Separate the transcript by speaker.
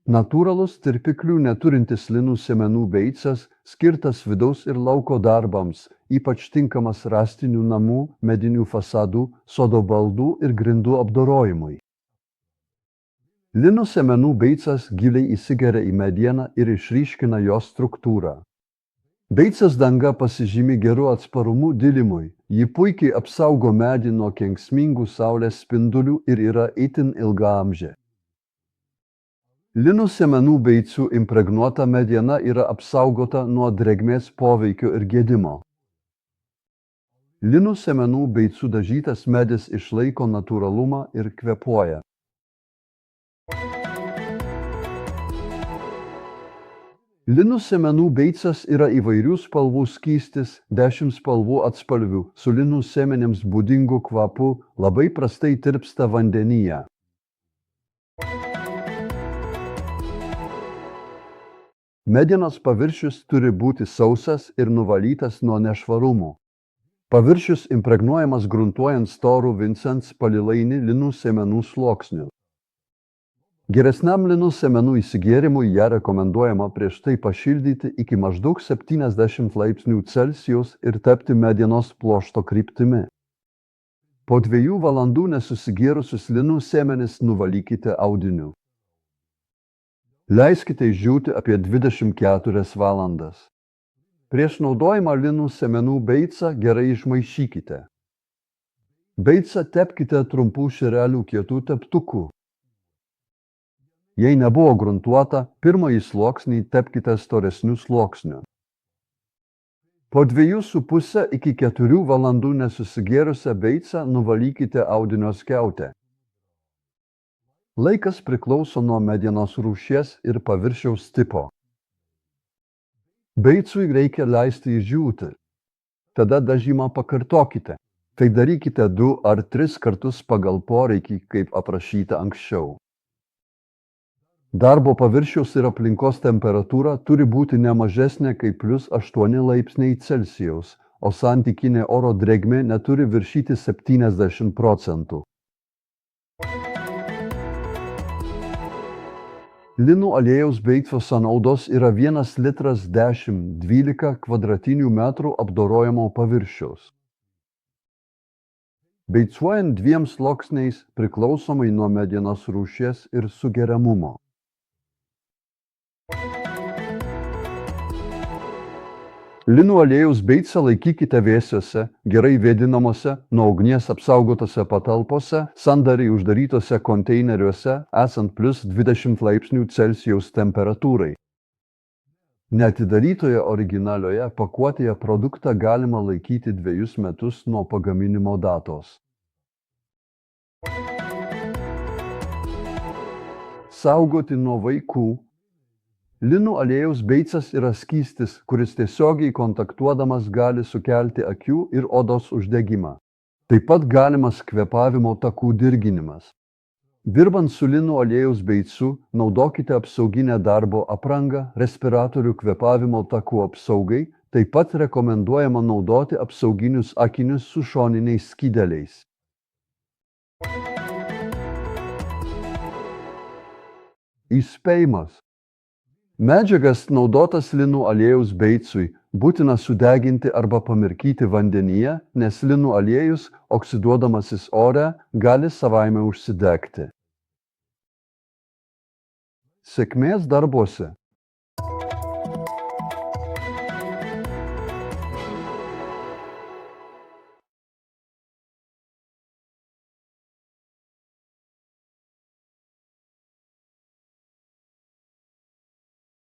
Speaker 1: Natūralus tirpiklių neturintis linų sėmenų beicas skirtas vidaus ir lauko darbams, ypač tinkamas rąstinių namų, medinių fasadų, sodo baldų ir grindų apdorojimui. Linų sėmenų beicas giliai įsigeria į medieną ir išryškina jos struktūrą. Beicas danga pasižymi geru atsparumu dilimui, ji puikiai apsaugo medį nuo kenksmingų saulės spindulių ir yra itin ilgaamžė. Linų sėmenų beicų impregnuota mediena yra apsaugota nuo drėgmės poveikio ir gedimo. Linų sėmenų beicų dažytas medis išlaiko natūralumą ir kvėpuoja. Linų sėmenų beicas yra įvairių spalvų skystis, 10 spalvų atspalvių, su linų sėmenims būdingu kvapu, labai prastai tirpsta vandenyje. Medienos paviršius turi būti sausas ir nuvalytas nuo nešvarumų. Paviršius impregnuojamas gruntuojant storų Vincents palilainį linų sėmenų sluoksniu. Geresniam linų sėmenų įsigėrimui ją rekomenduojama prieš tai pašildyti iki maždaug 70 laipsnių Celsijaus ir tepti medienos pluošto kryptimi. Po 2 valandų nesusigėrusius linų sėmenis nuvalykite audiniu. Leiskite išdžiūti apie 24 valandas. Prieš naudojimą linų sėmenų beicą gerai išmaišykite. Beicą tepkite trumpų šerelių kietų teptukų. Jei nebuvo gruntuota, pirmąjį sluoksnį tepkite storesniu sluoksniu. Po 2,5 iki 4 valandų nesusigėrusią beicą nuvalykite audinio skiautę. Laikas priklauso nuo medienos rūšies ir paviršiaus tipo. Beicui reikia leisti išdžiūti. Tada dažymą pakartokite. Tai darykite 2 ar 3 kartus pagal poreikį, kaip aprašyta anksčiau. Darbo paviršiaus ir aplinkos temperatūra turi būti ne mažesnė kaip +8 laipsniai Celsijaus, o santykinė oro drėgmė neturi viršyti 70%. Linų aliejaus beico sąnaudos yra 1 litras 10–12 kvadratinių metrų apdorojamo paviršiaus. Beicuojant 2 sluoksniais priklausomai nuo medienos rūšies ir sugeriamumo. Linų aliejaus beicą laikykite vėsiose, gerai vėdinamose, nuo ugnies apsaugotose patalpose, sandariai uždarytose konteineriuose, esant +20 laipsnių Celsijaus temperatūrai. Neatidarytoje originalioje pakuotėje produktą galima laikyti 2 metus nuo pagaminimo datos. Saugoti nuo vaikų. Linų aliejaus beicas yra skystis, kuris tiesiogiai kontaktuodamas gali sukelti akių ir odos uždegimą. Taip pat galimas kvėpavimo takų dirginimas. Dirbant su linų aliejaus beicu, naudokite apsauginę darbo aprangą, respiratorių kvėpavimo takų apsaugai, taip pat rekomenduojama naudoti apsauginius akinius su šoniniais skydeliais. Įspėjimas. Medžiagas naudotas linų aliejaus beicui būtina sudeginti arba pamirkyti vandenyje, nes linų aliejus, oksiduodamasis ore, gali savaime užsidegti. Sėkmės darbuose.